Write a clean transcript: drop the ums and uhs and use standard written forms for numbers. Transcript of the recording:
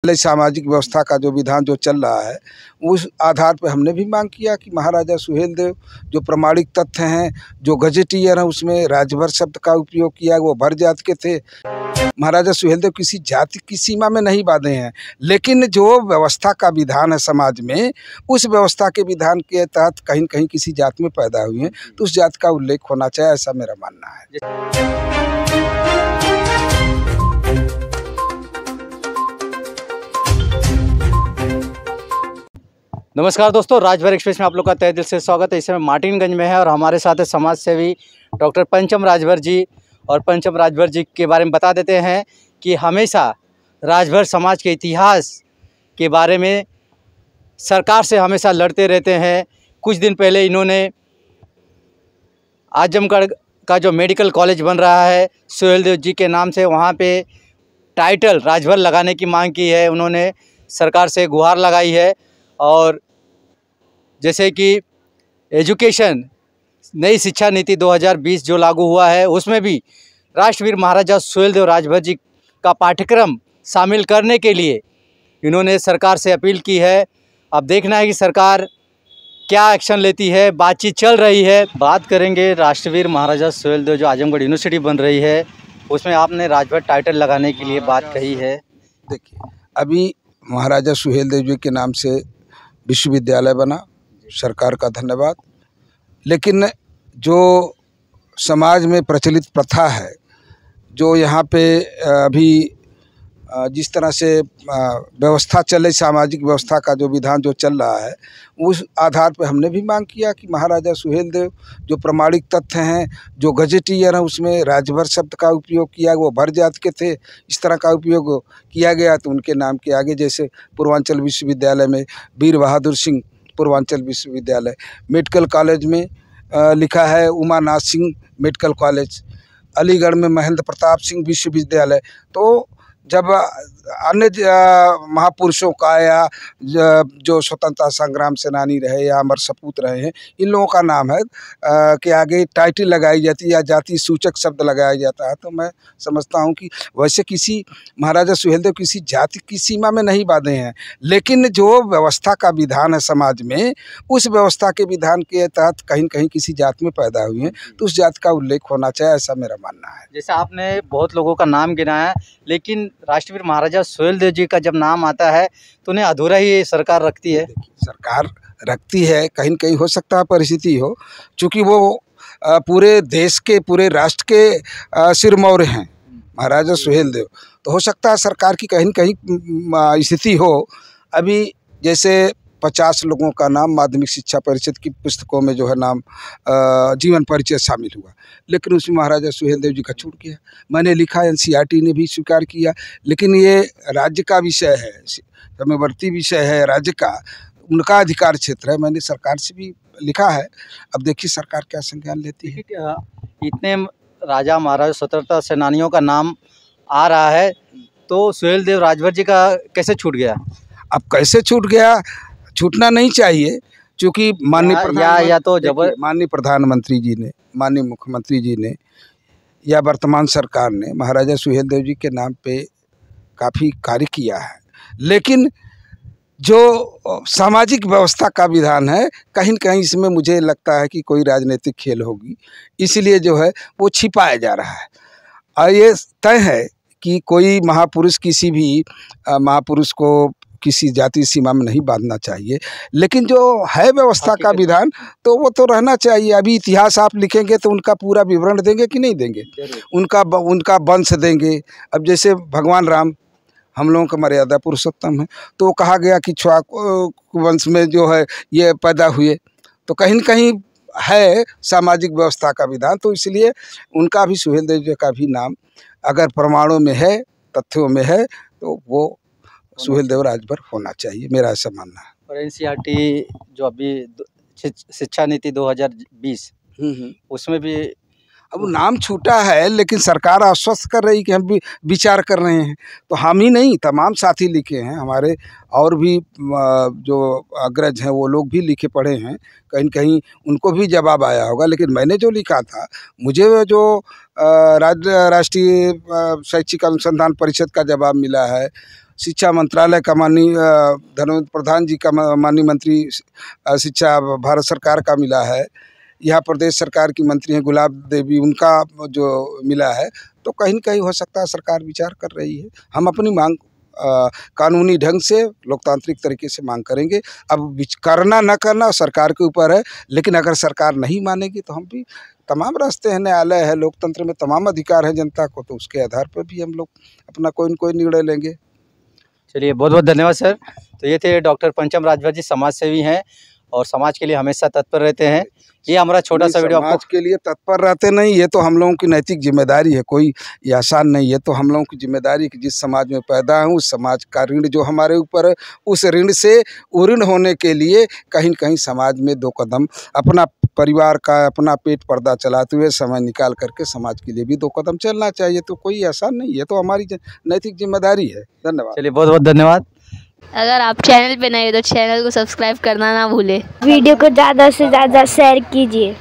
सामाजिक व्यवस्था का जो विधान जो चल रहा है, उस आधार पे हमने भी मांग किया कि महाराजा सुहेलदेव जो प्रमाणिक तथ्य हैं, जो गजेटियर हैं, उसमें राजभर शब्द का उपयोग किया, वो भर जात के थे। महाराजा सुहेलदेव किसी जाति की सीमा में नहीं बांधे हैं, लेकिन जो व्यवस्था का विधान है समाज में, उस व्यवस्था के विधान के तहत कहीं न कहीं किसी जात में पैदा हुए हैं, तो उस जात का उल्लेख होना चाहिए, ऐसा मेरा मानना है। नमस्कार दोस्तों, राजभर एक्सप्रेस में आप लोग का तहे दिल से स्वागत है। इस समय मार्टिनगंज में है और हमारे साथ है समाज सेवी डॉक्टर पंचम राजभर जी। और पंचम राजभर जी के बारे में बता देते हैं कि हमेशा राजभर समाज के इतिहास के बारे में सरकार से हमेशा लड़ते रहते हैं। कुछ दिन पहले इन्होंने आजमगढ़ का जो मेडिकल कॉलेज बन रहा है सुहेलदेव जी के नाम से, वहाँ पे टाइटल राजभर लगाने की मांग की है। उन्होंने सरकार से गुहार लगाई है। और जैसे कि एजुकेशन नई शिक्षा नीति 2020 जो लागू हुआ है, उसमें भी राष्ट्रवीर महाराजा सुहेलदेव राजभर जी का पाठ्यक्रम शामिल करने के लिए इन्होंने सरकार से अपील की है। अब देखना है कि सरकार क्या एक्शन लेती है। बातचीत चल रही है। बात करेंगे राष्ट्रवीर महाराजा सुहेलदेव जो आजमगढ़ यूनिवर्सिटी बन रही है, उसमें आपने राजभर टाइटल लगाने के लिए बात कही है। देखिए, अभी महाराजा सुहेलदेव जी के नाम से विश्वविद्यालय बना, सरकार का धन्यवाद। लेकिन जो समाज में प्रचलित प्रथा है, जो यहाँ पे अभी जिस तरह से व्यवस्था चले, सामाजिक व्यवस्था का जो विधान जो चल रहा है, उस आधार पे हमने भी मांग किया कि महाराजा सुहेलदेव जो प्रमाणिक तथ्य हैं, जो गजेटियर हैं, उसमें राजभर शब्द का उपयोग किया, वो भर जात के थे, इस तरह का उपयोग किया गया, तो उनके नाम के आगे जैसे पूर्वांचल विश्वविद्यालय में वीर बहादुर सिंह पूर्वांचल विश्वविद्यालय, मेडिकल कॉलेज में लिखा है उमानाथ सिंह मेडिकल कॉलेज, अलीगढ़ में महेंद्र प्रताप सिंह विश्वविद्यालय। तो जब अन्य महापुरुषों का या जो स्वतंत्रता संग्राम सेनानी रहे या अमर सपूत रहे हैं, इन लोगों का नाम है के आगे टाइटल लगाई जाती है या जाति सूचक शब्द लगाया जाता है, तो मैं समझता हूं कि वैसे किसी महाराजा सुहेलदेव किसी जाति की सीमा में नहीं बांधे हैं, लेकिन जो व्यवस्था का विधान है समाज में, उस व्यवस्था के विधान के तहत कहीं न कहीं किसी जात में पैदा हुए हैं, तो उस जात का उल्लेख होना चाहिए, ऐसा मेरा मानना है। जैसे आपने बहुत लोगों का नाम गिनाया, लेकिन राष्ट्रवीर महाराजा सुहेलदेव जी का जब नाम आता है तो उन्हें अधूरा ही सरकार रखती है। सरकार रखती है, कहीं न कहीं हो सकता है परिस्थिति हो, चूँकि वो पूरे देश के, पूरे राष्ट्र के सिरमौर हैं महाराजा सुहेलदेव, तो हो सकता है सरकार की कहीं न कहीं स्थिति हो। अभी जैसे 50 लोगों का नाम माध्यमिक शिक्षा परिषद की पुस्तकों में जो है नाम जीवन परिचय शामिल हुआ, लेकिन उसमें महाराजा सुहेलदेव जी का छूट गया। मैंने लिखा, एनसीईआरटी ने भी स्वीकार किया, लेकिन ये राज्य का विषय है, समवर्ती विषय है राज्य का, उनका अधिकार क्षेत्र है। मैंने सरकार से भी लिखा है, अब देखिए सरकार क्या संज्ञान लेती है। इतने राजा महाराजा स्वतंत्रता सेनानियों का नाम आ रहा है, तो सुहेलदेव राजभर जी का कैसे छूट गया? अब कैसे छूट गया? छूटना नहीं चाहिए, क्योंकि माननीय प्रधानमंत्री जी ने, माननीय मुख्यमंत्री जी ने या वर्तमान सरकार ने महाराजा सुहेलदेव जी के नाम पे काफ़ी कार्य किया है, लेकिन जो सामाजिक व्यवस्था का विधान है, कहीं न कहीं इसमें मुझे लगता है कि कोई राजनीतिक खेल होगी, इसलिए जो है वो छिपाया जा रहा है। और ये तय है कि कोई महापुरुष किसी भी महापुरुष को किसी जाति सीमा में नहीं बांधना चाहिए, लेकिन जो है व्यवस्था का विधान, तो वो तो रहना चाहिए। अभी इतिहास आप लिखेंगे तो उनका पूरा विवरण देंगे कि नहीं देंगे? उनका वंश देंगे। अब जैसे भगवान राम हम लोगों का मर्यादा पुरुषोत्तम है, तो कहा गया कि छुआ वंश में जो है ये पैदा हुए, तो कहीं न कहीं है सामाजिक व्यवस्था का विधान, तो इसलिए उनका भी, सुहेलदेव जी का भी नाम अगर प्रमाणों में है, तथ्यों में है, तो वो सुहेलदेव राजभर होना चाहिए, मेरा ऐसा मानना है। और एनसीईआरटी जो अभी शिक्षा नीति 2020 उसमें भी अब नाम छूटा है, लेकिन सरकार आश्वस्त कर रही कि हम भी विचार कर रहे हैं, तो हम ही नहीं, तमाम साथी लिखे हैं, हमारे और भी जो अग्रज हैं वो लोग भी लिखे पढ़े हैं, कहीं न कहीं उनको भी जवाब आया होगा। लेकिन मैंने जो लिखा था, मुझे जो राष्ट्रीय शैक्षिक अनुसंधान परिषद का जवाब मिला है, शिक्षा मंत्रालय का माननीय धर्मेंद्र प्रधान जी का माननीय मंत्री शिक्षा भारत सरकार का मिला है, यहाँ प्रदेश सरकार की मंत्री हैं गुलाब देवी, उनका जो मिला है, तो कहीं न कहीं हो सकता है सरकार विचार कर रही है। हम अपनी मांग कानूनी ढंग से लोकतांत्रिक तरीके से मांग करेंगे। अब करना न करना सरकार के ऊपर है, लेकिन अगर सरकार नहीं मानेगी तो हम भी तमाम रास्ते हैं, न्यायालय है, लोकतंत्र में तमाम अधिकार है जनता को, तो उसके आधार पर भी हम लोग अपना कोई न कोई निर्णय लेंगे। चलिए, बहुत बहुत धन्यवाद सर। तो ये थे डॉक्टर पंचम राजभर जी, समाज सेवी हैं और समाज के लिए हमेशा तत्पर रहते हैं। ये हमारा छोटा सा वीडियो समाज के लिए तत्पर रहते नहीं, ये तो हम लोगों की नैतिक जिम्मेदारी है, कोई ये आसान नहीं है। तो हम लोगों की जिम्मेदारी कि जिस समाज में पैदा है उस समाज का ऋण जो हमारे ऊपर है, उस ऋण से ऋण होने के लिए कहीं न कहीं समाज में 2 कदम अपना परिवार का, अपना पेट पर्दा चलाते हुए समय निकाल करके समाज के लिए भी 2 कदम चलना चाहिए। तो कोई आसान नहीं है, तो हमारी नैतिक जिम्मेदारी है। धन्यवाद। चलिए, बहुत बहुत धन्यवाद। अगर आप चैनल पे नए हो तो चैनल को सब्सक्राइब करना ना भूलें। वीडियो को ज़्यादा से ज़्यादा शेयर कीजिए।